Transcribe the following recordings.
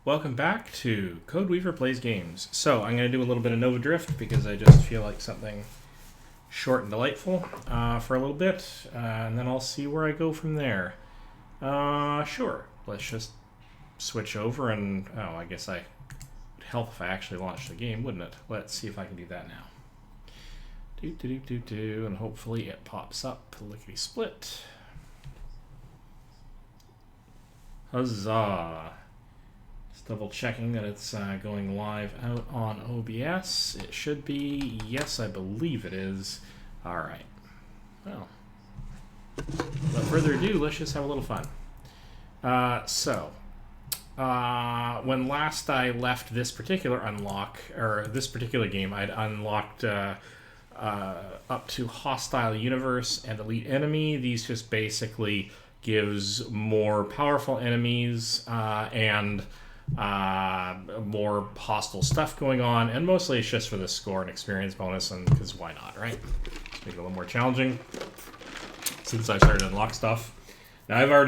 welcome back to Codeweaver Plays Games. So, I'm going to do a little bit of Nova Drift because I just feel like something short and delightful for a little bit, and then I'll see where I go from there. Sure, let's just switch over and, I guess it'd help if I actually launched the game, wouldn't it? Let's see if I can do that now. And hopefully it pops up, lickety-split. Huzzah! Double checking that it's going live out on OBS. It should be. Yes, I believe it is. Alright. Well, without further ado, let's just have a little fun. When last I left this particular this particular game, I'd unlocked up to Hostile Universe and Elite Enemy. These just basically gives more powerful enemies and more hostile stuff going on, and mostly it's just for the score and experience bonus, and because why not, right? Make it a little more challenging since I started to unlock stuff. Now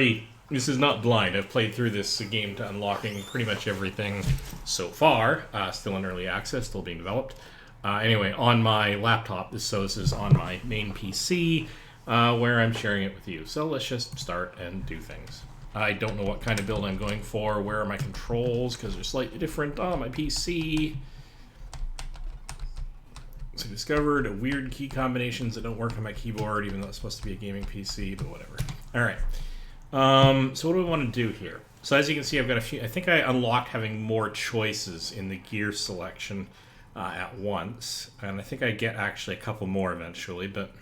this is not blind, I've played through this game to unlocking pretty much everything so far, still in early access, still being developed. Anyway, on my laptop, this is on my main PC, where I'm sharing it with you. So let's just start and do things. I don't know what kind of build I'm going for. Where are my controls? Because they're slightly different on my PC. So I discovered weird key combinations that don't work on my keyboard, even though it's supposed to be a gaming PC, but whatever. All right. So what do we want to do here? So as you can see, I've got a few. I think I unlocked having more choices in the gear selection at once. And I think I get actually a couple more eventually, but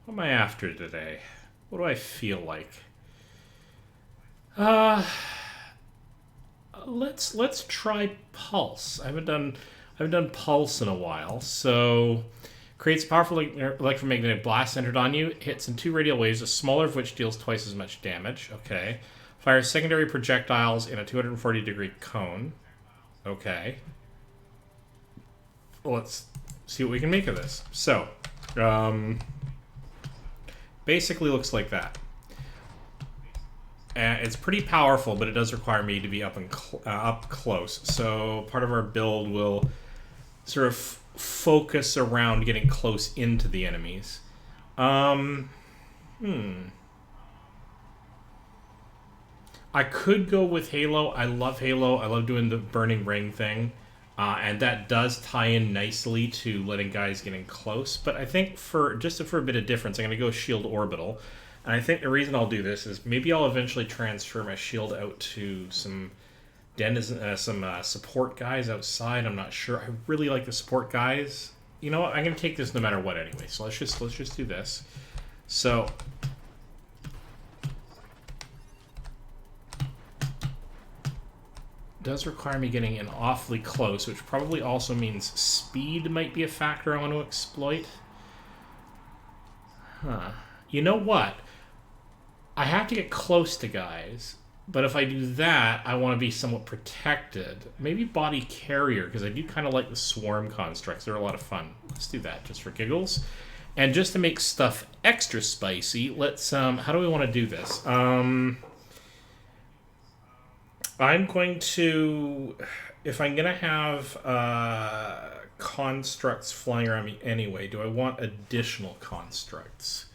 what am I after today? What do I feel like? Let's try Pulse. I haven't done Pulse in a while. So, creates a powerful electromagnetic blast centered on you. Hits in 2 radial waves, the smaller of which deals twice as much damage. Okay. Fires secondary projectiles in a 240-degree cone. Okay. Well, let's see what we can make of this. So, basically looks like that. It's pretty powerful, but it does require me to be up close. So part of our build will sort of focus around getting close into the enemies. I could go with Halo. I love Halo. I love doing the burning ring thing. And that does tie in nicely to letting guys get in close. But I think for a bit of difference, I'm going to go Shield Orbital. And I think the reason I'll do this is maybe I'll eventually transfer my shield out to some support guys outside. I'm not sure. I really like the support guys. You know what? I'm going to take this no matter what anyway. So let's just do this. So it does require me getting in awfully close, which probably also means speed might be a factor I want to exploit. You know what? I have to get close to guys, but if I do that, I want to be somewhat protected. Maybe body carrier, because I do kind of like the swarm constructs. They're a lot of fun. Let's do that, just for giggles. And just to make stuff extra spicy, let's, how do we want to do this? I'm going to, if I'm going to have constructs flying around me anyway, do I want additional constructs?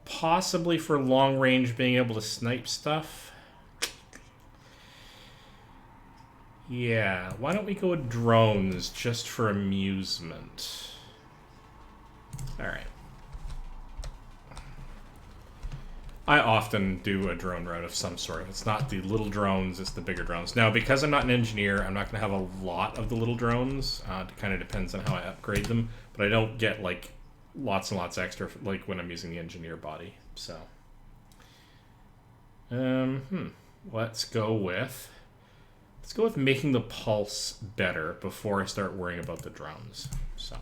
Possibly for long range, being able to snipe stuff. Yeah, why don't we go with drones just for amusement? Alright. I often do a drone route of some sort. It's not the little drones, it's the bigger drones. Now, because I'm not an engineer, I'm not going to have a lot of the little drones. It kind of depends on how I upgrade them. But I don't get, like, lots and lots extra, like, when I'm using the engineer body. So, let's go with making the pulse better before I start worrying about the drones. So.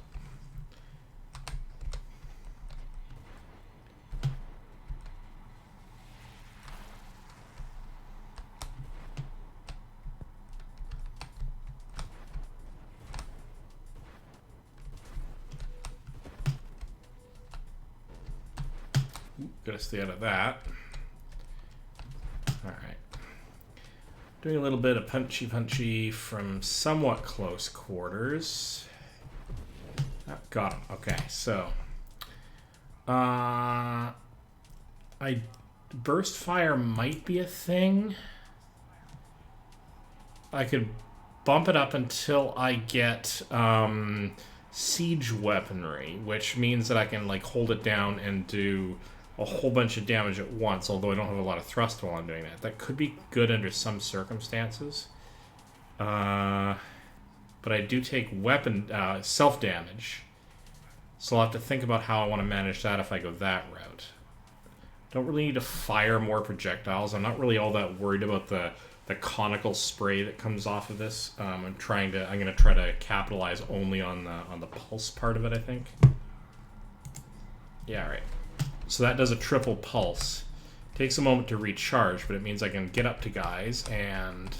Gotta stay out of that. Doing a little bit of punchy from somewhat close quarters. Got him. Okay, so burst fire might be a thing. I could bump it up until I get siege weaponry, which means that I can like hold it down and do a whole bunch of damage at once, although I don't have a lot of thrust while I'm doing that. That could be good under some circumstances. But I do take weapon self-damage, so I'll have to think about how I want to manage that if I go that route. Don't really need to fire more projectiles. I'm not really all that worried about the conical spray that comes off of this. I'm going to try to capitalize only on the pulse part of it, I think. Yeah, right. So that does a triple pulse. Takes a moment to recharge, but it means I can get up to guys and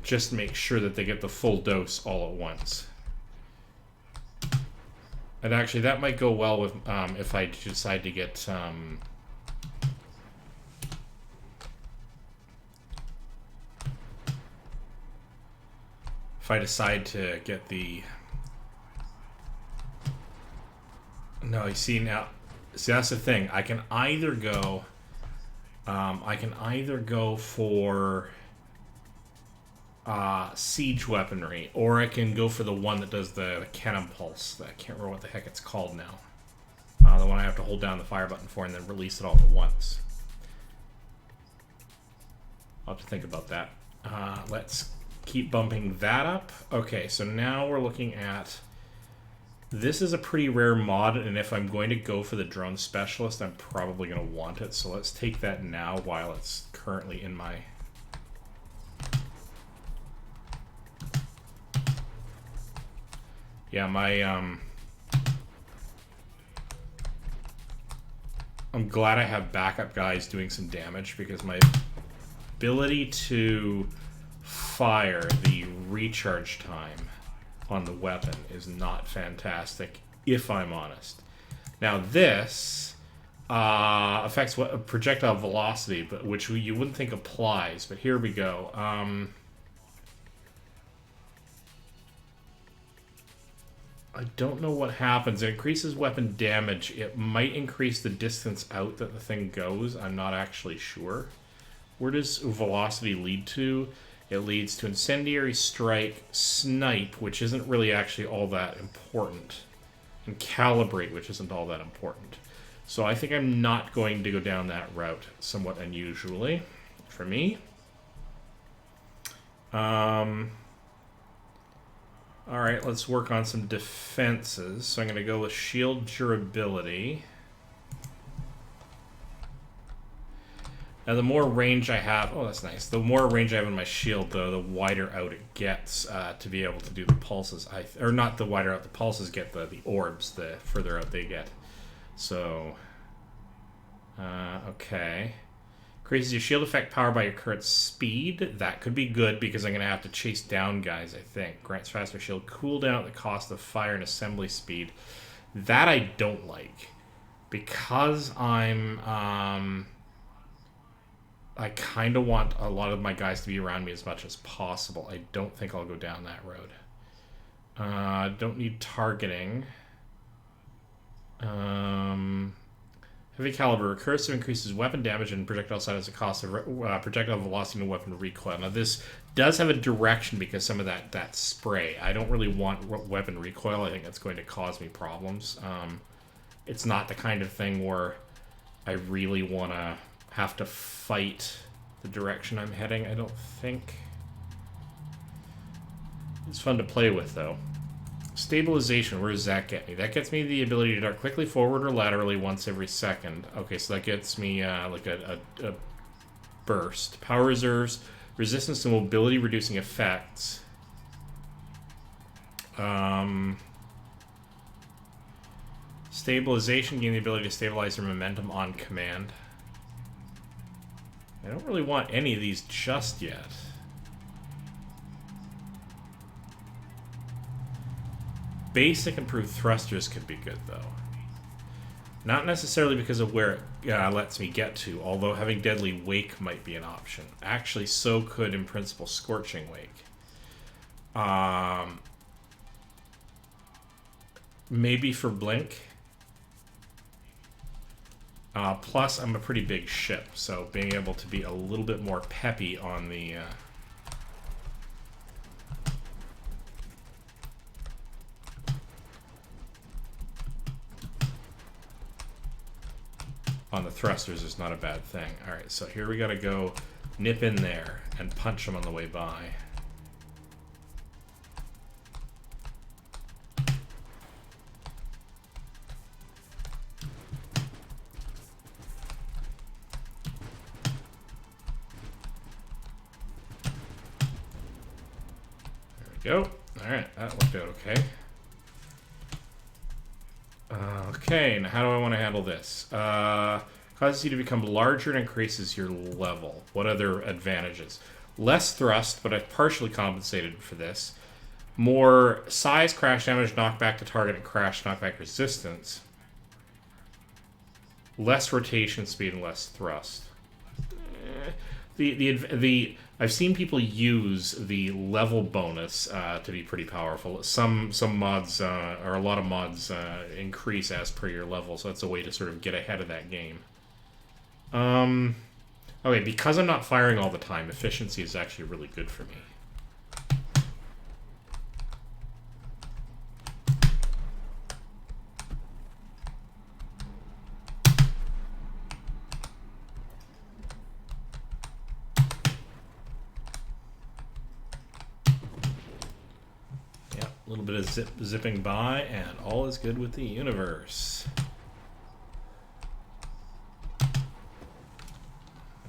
just make sure that they get the full dose all at once. And actually, that might go well with if I decide to get if I decide to get the... No, you see now. See, that's the thing. I can either go for siege weaponry, or I can go for the one that does the cannon pulse. I can't remember what the heck it's called now. The one I have to hold down the fire button for and then release it all at once. I'll have to think about that. Let's keep bumping that up. Okay, so now we're looking at... This is a pretty rare mod, and if I'm going to go for the drone specialist, I'm probably going to want it. So let's take that now while it's currently in my... Yeah, my... I'm glad I have backup guys doing some damage, because my ability to fire the recharge time on the weapon is not fantastic, if I'm honest. Now this affects what projectile velocity, but which you wouldn't think applies, but here we go. I don't know what happens. It increases weapon damage. It might increase the distance out that the thing goes. I'm not actually sure. Where does velocity lead to? It leads to incendiary strike, snipe, which isn't really actually all that important, and calibrate, which isn't all that important. So I think I'm not going to go down that route, somewhat unusually for me. Alright, let's work on some defenses. So I'm going to go with shield durability. Now, the more range I have... Oh, that's nice. The more range I have in my shield, though, the wider out it gets to be able to do the pulses. Or not the wider out the pulses get, the orbs, the further out they get. So... okay. Increases your shield effect power by your current speed. That could be good, because I'm going to have to chase down guys, I think. Grants faster shield cooldown at the cost of fire and assembly speed. That I don't like. Because I'm... I kind of want a lot of my guys to be around me as much as possible. I don't think I'll go down that road. Don't need targeting. Heavy caliber. Recursive increases weapon damage and projectile size as a cost of projectile velocity and weapon recoil. Now this does have a direction because some of that spray. I don't really want weapon recoil. I think that's going to cause me problems. It's not the kind of thing where I really want to have to fight the direction I'm heading, I don't think. It's fun to play with, though. Stabilization, where does that get me? That gets me the ability to dart quickly forward or laterally once every second. Okay, so that gets me like a burst. Power reserves, resistance to mobility reducing effects. Stabilization, gain the ability to stabilize your momentum on command. I don't really want any of these just yet. Basic improved thrusters could be good, though. Not necessarily because of where it lets me get to, although having Deadly Wake might be an option. Actually, so could, in principle, Scorching Wake. Maybe for Blink. Plus, I'm a pretty big ship, so being able to be a little bit more peppy on the... on the thrusters is not a bad thing. Alright, so here we gotta go nip in there and punch them on the way by. Go. Alright, that worked out okay. Okay, now how do I want to handle this? Causes you to become larger and increases your level. What other advantages? Less thrust, but I've partially compensated for this. More size, crash damage, knockback to target, and crash knockback resistance. Less rotation speed and less thrust. I've seen people use the level bonus to be pretty powerful. Some mods, or a lot of mods, increase as per your level, so that's a way to sort of get ahead of that game. Okay, because I'm not firing all the time, efficiency is actually really good for me. A little bit of zipping by, and all is good with the universe.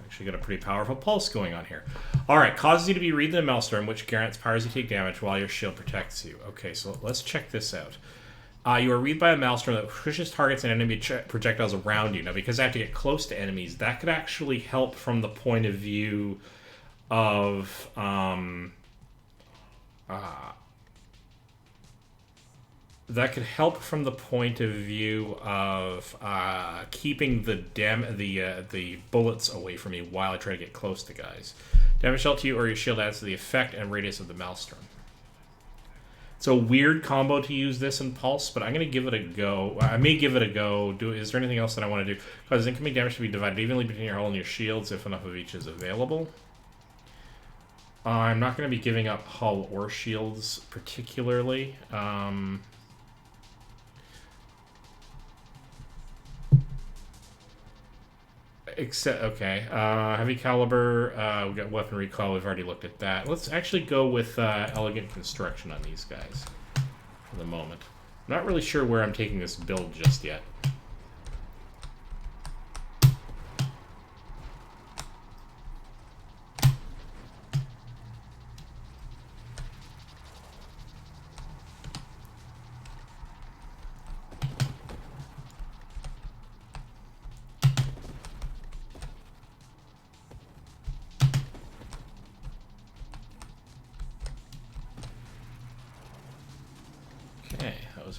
Actually got a pretty powerful pulse going on here. Alright, causes you to be wreathed in a maelstrom, which grants powers you take damage while your shield protects you. Okay, so let's check this out. You are wreathed by a maelstrom that pushes targets and enemy projectiles around you. Now, because I have to get close to enemies, that could actually help from the point of view of... that could help from the point of view of keeping the bullets away from me while I try to get close to guys. Damage dealt to you or your shield adds to the effect and radius of the maelstrom. It's a weird combo to use this in Pulse, but I'm going to give it a go. I may give it a go. Is there anything else that I want to do? Causes incoming damage to be divided evenly between your hull and your shields if enough of each is available. I'm not going to be giving up hull or shields particularly. Except, okay, heavy caliber, we got weapon recall, we've already looked at that. Let's actually go with elegant construction on these guys for the moment. I'm not really sure where I'm taking this build just yet.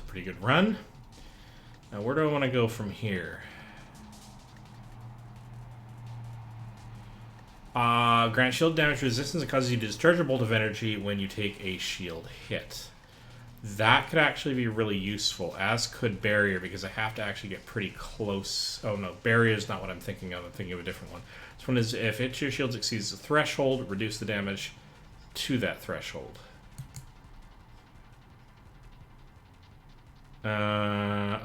Pretty good run. Now, where do I want to go from here? Grant shield damage resistance. It causes you to discharge a bolt of energy when you take a shield hit. That could actually be really useful, as could barrier, because I have to actually get pretty close. Oh no, barrier is not what I'm thinking of. I'm thinking of a different one. This one is if each of your shields exceeds the threshold, reduce the damage to that threshold.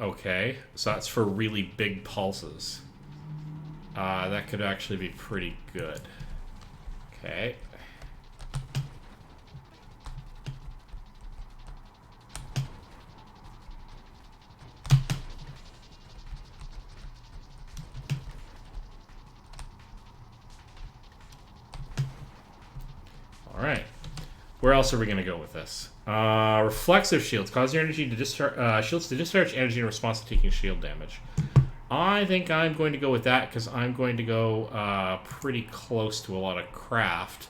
Okay, so that's for really big pulses. That could actually be pretty good. Okay. All right. Where else are we going to go with this? Reflexive shields cause your energy to discharge shields to discharge energy in response to taking shield damage. I think I'm going to go with that because I'm going to go pretty close to a lot of craft,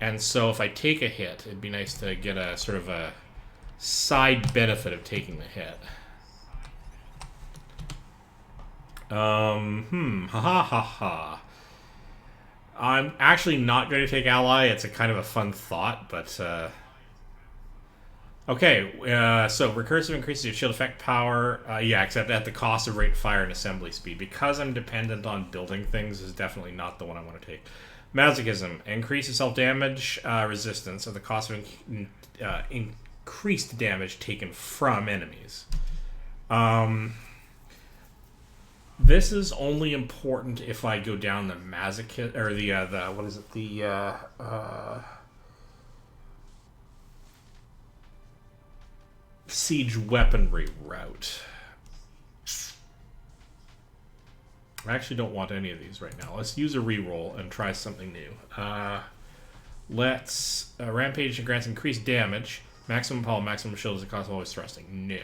and so if I take a hit, it'd be nice to get a sort of a side benefit of taking the hit. Ha ha ha ha. I'm actually not going to take ally. It's a kind of a fun thought, but okay. So recursive increases your shield effect power. Yeah, except at the cost of rate, fire, and assembly speed. Because I'm dependent on building things, is definitely not the one I want to take. Masochism increases self-damage resistance at the cost of increased damage taken from enemies. This is only important if I go down the masochist or the what is it, the siege weaponry route. I actually don't want any of these right now. Let's use a reroll and try something new. Let's rampage grants increased damage, maximum hull, maximum shield is the cost of always thrusting. No.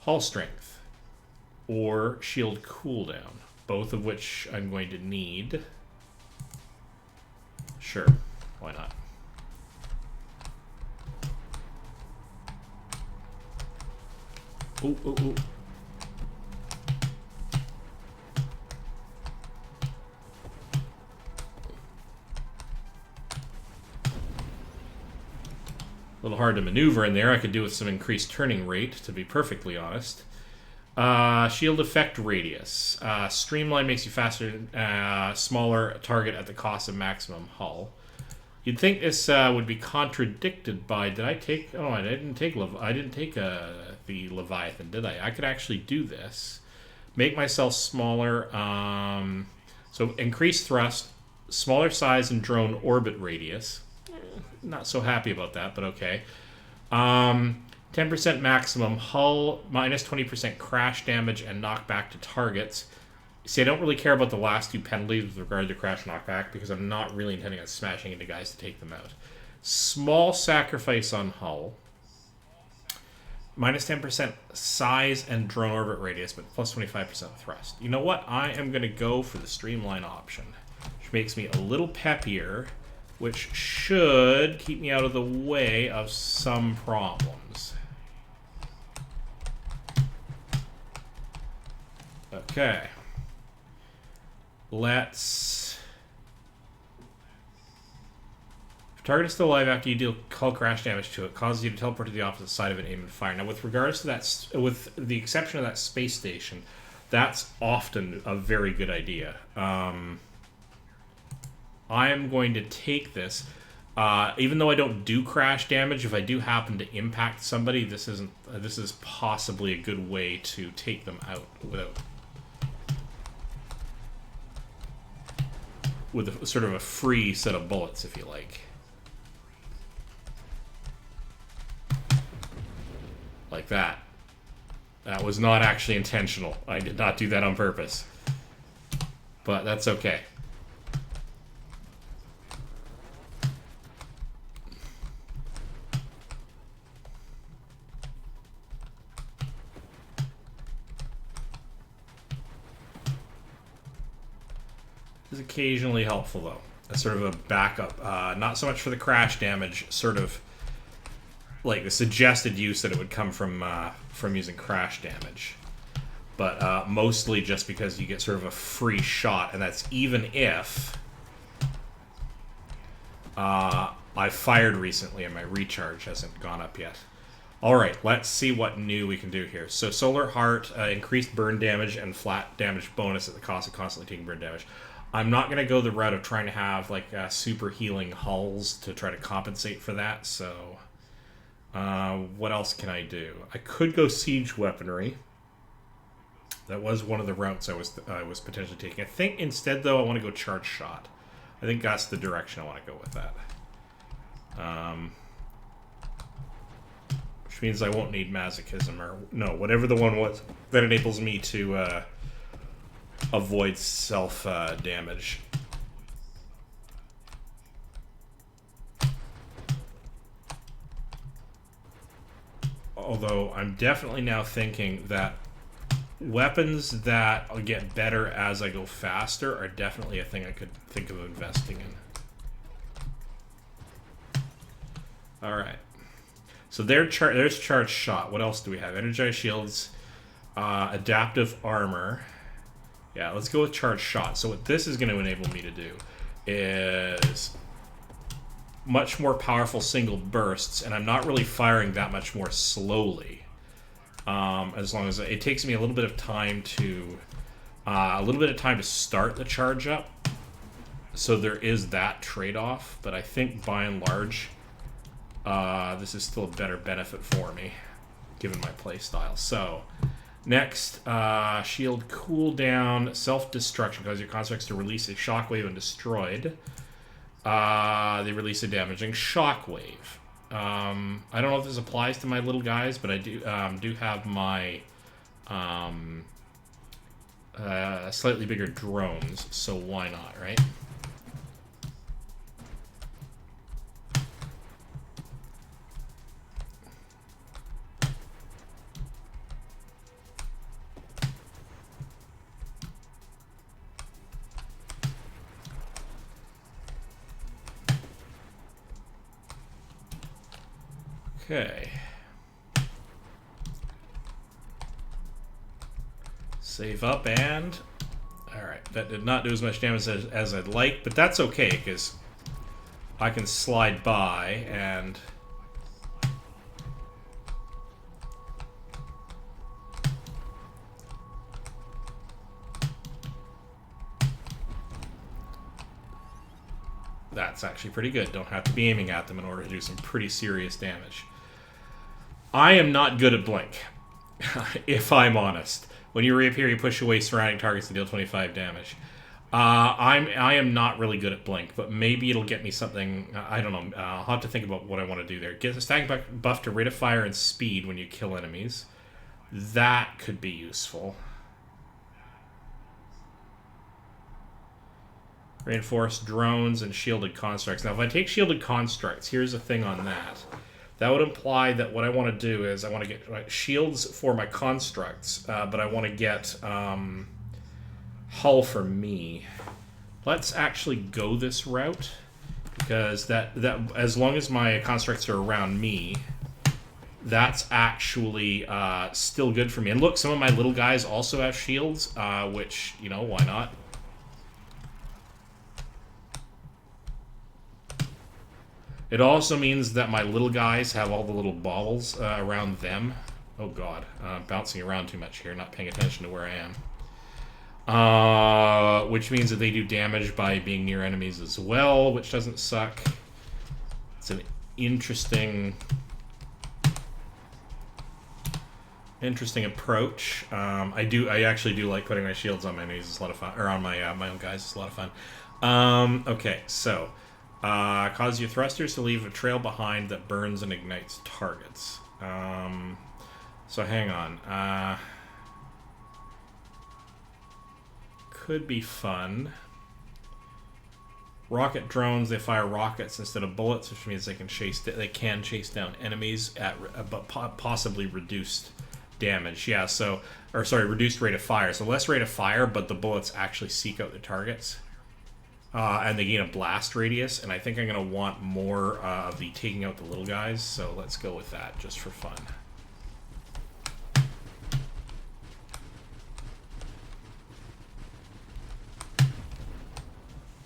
Hull strength or shield cooldown, both of which I'm going to need. Sure, why not? Ooh, ooh, ooh. A little hard to maneuver in there. I could do with some increased turning rate, to be perfectly honest. Shield effect radius. Streamline makes you faster, smaller target at the cost of maximum hull. You'd think this would be contradicted by. Did I take? Oh, I didn't take. I didn't take the Leviathan, did I? I could actually do this. Make myself smaller. So increase thrust, smaller size, and drone orbit radius. Not so happy about that, but okay. 10% maximum hull, minus 20% crash damage, and knockback to targets. See, I don't really care about the last two penalties with regard to crash knockback because I'm not really intending on smashing into guys to take them out. Small sacrifice on hull. Minus 10% size and drone orbit radius, but plus 25% thrust. You know what? I am going to go for the streamline option, which makes me a little peppier, which should keep me out of the way of some problems. Okay. Let's... If target is still alive after you deal hull crash damage to it, causes you to teleport to the opposite side of it, aim and fire. Now, with regards to that, with the exception of that space station, that's often a very good idea. I am going to take this. Even though I don't do crash damage, if I do happen to impact somebody, this is possibly a good way to take them out with a, sort of a free set of bullets, if you like. Like that. That was not actually intentional. I did not do that on purpose. But that's okay. Is occasionally helpful, though. As sort of a backup. Not so much for the crash damage, sort of like the suggested use that it would come from using crash damage. But mostly just because you get sort of a free shot, and that's even if I fired recently and my recharge hasn't gone up yet. Alright, let's see what new we can do here. So Solar Heart, increased burn damage and flat damage bonus at the cost of constantly taking burn damage. I'm not going to go the route of trying to have like super healing hulls to try to compensate for that, so what else can I do? I could go siege weaponry. That was one of the routes I was potentially taking. I think instead, though, I want to go charge shot. I think that's the direction I want to go with that. Which means I won't need masochism, or no, whatever the one was that enables me to avoid self damage. Although I'm definitely now thinking that weapons that get better as I go faster are definitely a thing I could think of investing in. Alright. So there's charged shot. What else do we have? Energized shields, adaptive armor, Yeah, let's go with charged shot. So what this is going to enable me to do is much more powerful single bursts, and I'm not really firing that much more slowly. As long as it takes me a little bit of time to start the charge up. So there is that trade-off, but I think by and large, this is still a better benefit for me, given my playstyle. So next, shield cooldown, self-destruction, cause your constructs to release a shockwave when destroyed. They release a damaging shockwave. I don't know if this applies to my little guys, but I do have my slightly bigger drones, so why not, right? Okay. Save up and... Alright, that did not do as much damage as I'd like, but that's okay, because I can slide by and... That's actually pretty good. Don't have to be aiming at them in order to do some pretty serious damage. I am not good at Blink, if I'm honest. When you reappear, you push away surrounding targets and deal 25 damage. I am not really good at Blink, but maybe it'll get me something. I don't know. I'll have to think about what I want to do there. Get a stacking buff to rate of fire and speed when you kill enemies. That could be useful. Reinforced drones and shielded constructs. Now, if I take shielded constructs, here's the thing on that. That would imply that what I want to do is I want to get shields for my constructs, but I want to get hull for me. Let's actually go this route, because that as long as my constructs are around me, that's actually still good for me. And look, some of my little guys also have shields, which, you know, why not? It also means that my little guys have all the little balls around them. Oh god, bouncing around too much here, not paying attention to where I am. Which means that they do damage by being near enemies as well, which doesn't suck. It's an interesting approach. I actually do like putting my shields on my enemies. It's a lot of fun, or on my my own guys. It's a lot of fun. Okay, so. Cause your thrusters to leave a trail behind that burns and ignites targets. So hang on. Could be fun. Rocket drones, they fire rockets instead of bullets, which means they can chase down enemies at but possibly reduced damage. Yeah, so, or sorry, reduced rate of fire. So less rate of fire, but the bullets actually seek out the targets. And they gain a blast radius, and I think I'm going to want more of the taking out the little guys, so let's go with that, just for fun.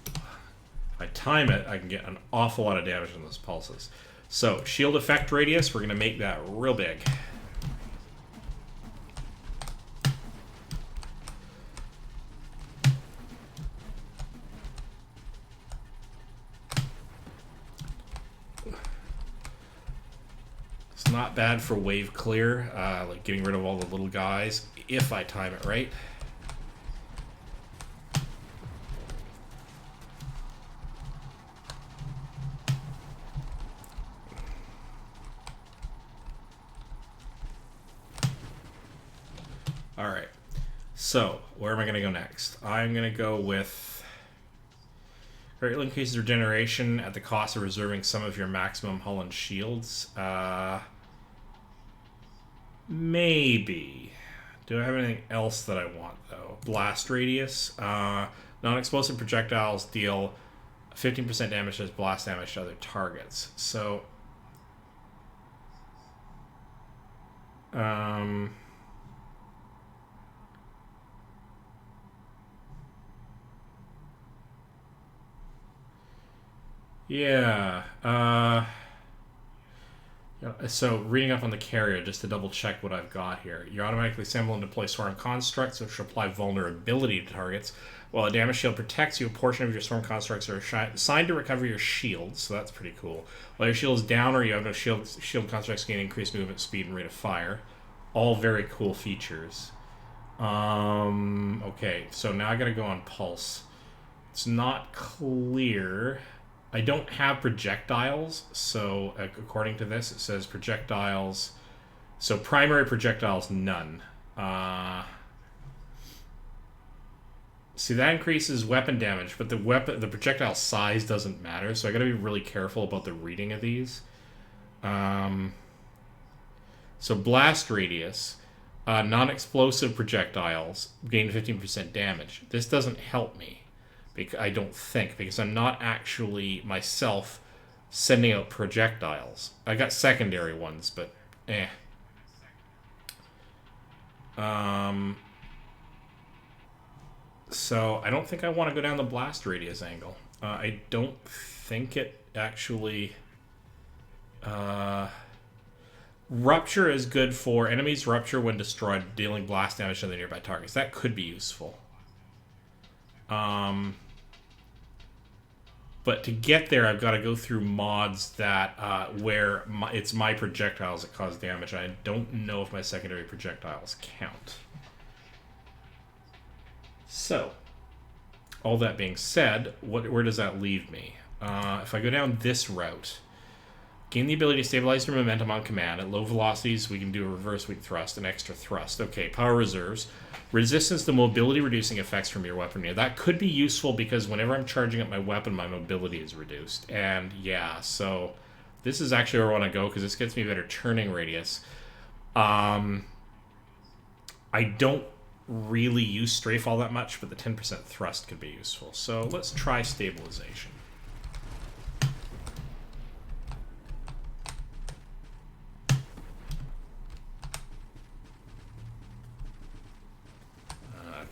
If I time it, I can get an awful lot of damage on those pulses. So, shield effect radius, we're going to make that real big. Not bad for wave clear, like getting rid of all the little guys, if I time it right. Alright, so where am I going to go next? I'm going to go with greatly increases regeneration at the cost of reserving some of your maximum hull and shields. Maybe. Do I have anything else that I want, though? Blast radius. Non-explosive projectiles deal 15% damage as blast damage to other targets. So... Yeah. So, reading up on the carrier, just to double check what I've got here. You automatically assemble and deploy swarm constructs, which apply vulnerability to targets. While a damage shield protects you, a portion of your swarm constructs are assigned to recover your shield, so that's pretty cool. While your shield is down or you have no shield constructs gain increased movement speed and rate of fire. All very cool features. Okay, so now I gotta go on Pulse. It's not clear. I don't have projectiles, so according to this, it says projectiles. So primary projectiles, none. See, that increases weapon damage, but the projectile size doesn't matter, so I gotta be really careful about the reading of these. So blast radius, non-explosive projectiles gain 15% damage. This doesn't help me. I don't think, because I'm not actually myself sending out projectiles. I got secondary ones, but eh. So I don't think I want to go down the blast radius angle. I don't think it actually... Rupture is good for enemies rupture when destroyed, dealing blast damage to the nearby targets. That could be useful. But to get there, I've got to go through mods that where it's my projectiles that cause damage. I don't know if my secondary projectiles count. So, all that being said, where does that leave me? If I go down this route, gain the ability to stabilize your momentum on command. At low velocities, we can do a reverse weak thrust and extra thrust. Okay, power reserves. Resistance to mobility reducing effects from your weaponry. That could be useful because whenever I'm charging up my weapon, my mobility is reduced. And yeah, so this is actually where I want to go because this gets me better turning radius. I don't really use strafe all that much, but the 10% thrust could be useful. So let's try stabilization.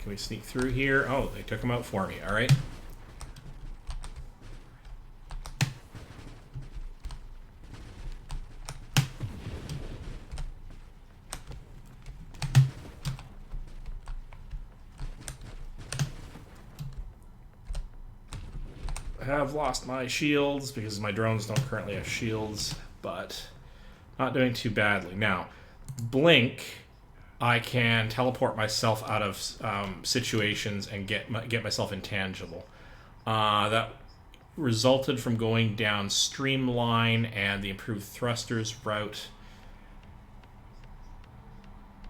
Can we sneak through here? Oh, they took them out for me. All right. I have lost my shields because my drones don't currently have shields, but not doing too badly. Now, blink... I can teleport myself out of situations and get myself intangible. That resulted from going down Streamline and the improved thrusters route.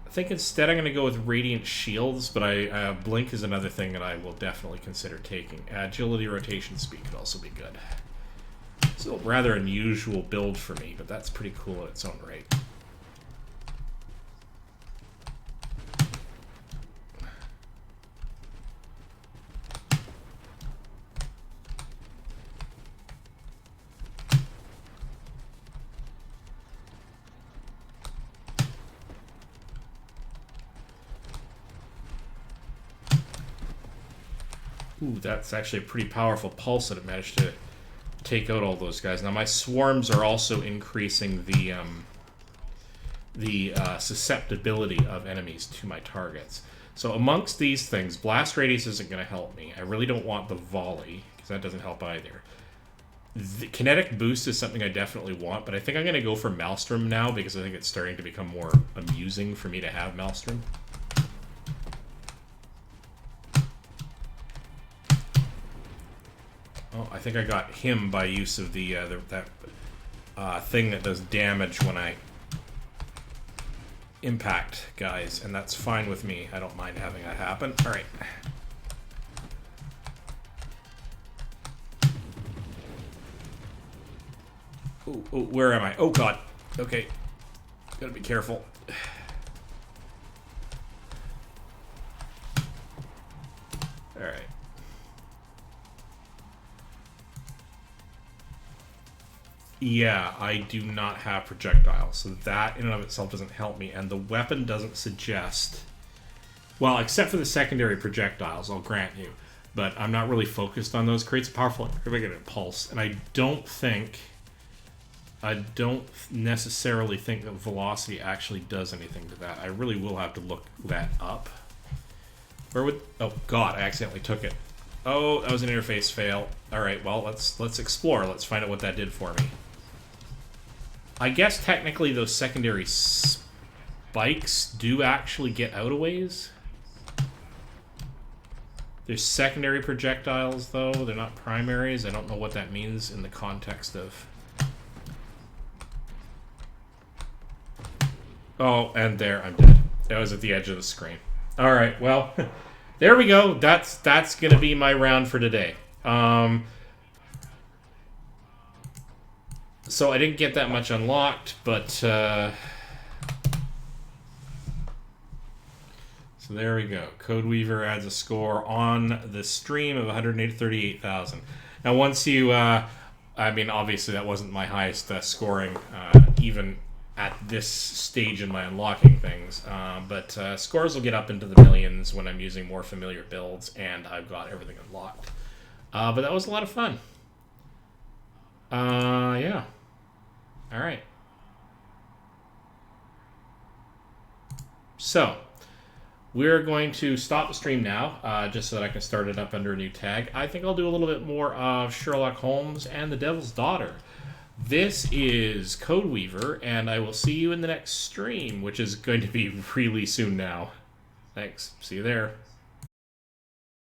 I think instead I'm going to go with Radiant Shields, but Blink is another thing that I will definitely consider taking. Agility, rotation speed could also be good. It's a rather unusual build for me, but that's pretty cool in its own right. Ooh, that's actually a pretty powerful pulse that it managed to take out all those guys. Now my swarms are also increasing the susceptibility of enemies to my targets. So amongst these things, blast radius isn't going to help me. I really don't want the volley because that doesn't help either. The kinetic boost is something I definitely want, but I think I'm going to go for Maelstrom now because I think it's starting to become more amusing for me to have Maelstrom. Oh, I think I got him by use of the thing that does damage when I impact guys, and that's fine with me. I don't mind having that happen. All right. Ooh, where am I? Oh, God. Okay. Gotta be careful. All right. Yeah, I do not have projectiles, so that in and of itself doesn't help me, and the weapon doesn't suggest... Well, except for the secondary projectiles, I'll grant you. but I'm not really focused on those. Creates a powerful aggregate pulse, and I don't necessarily think that velocity actually does anything to that. I really will have to look that up. Where would... Oh, God, I accidentally took it. Oh, that was an interface fail. Alright, well, let's explore. Let's find out what that did for me. I guess technically those secondary spikes do actually get out of ways. There's secondary projectiles, though. They're not primaries. I don't know what that means in the context of... Oh, and there, I'm dead. That was at the edge of the screen. Alright, well, there we go. That's going to be my round for today. So I didn't get that much unlocked, but... So there we go. Codeweaver adds a score on the stream of 138,000. Now, once you... I mean, obviously that wasn't my highest scoring, even at this stage in my unlocking things. But scores will get up into the millions when I'm using more familiar builds, and I've got everything unlocked. But that was a lot of fun. Yeah. Alright. So, we're going to stop the stream now, just so that I can start it up under a new tag. I think I'll do a little bit more of Sherlock Holmes and the Devil's Daughter. This is Codeweaver, and I will see you in the next stream, which is going to be really soon now. Thanks. See you there.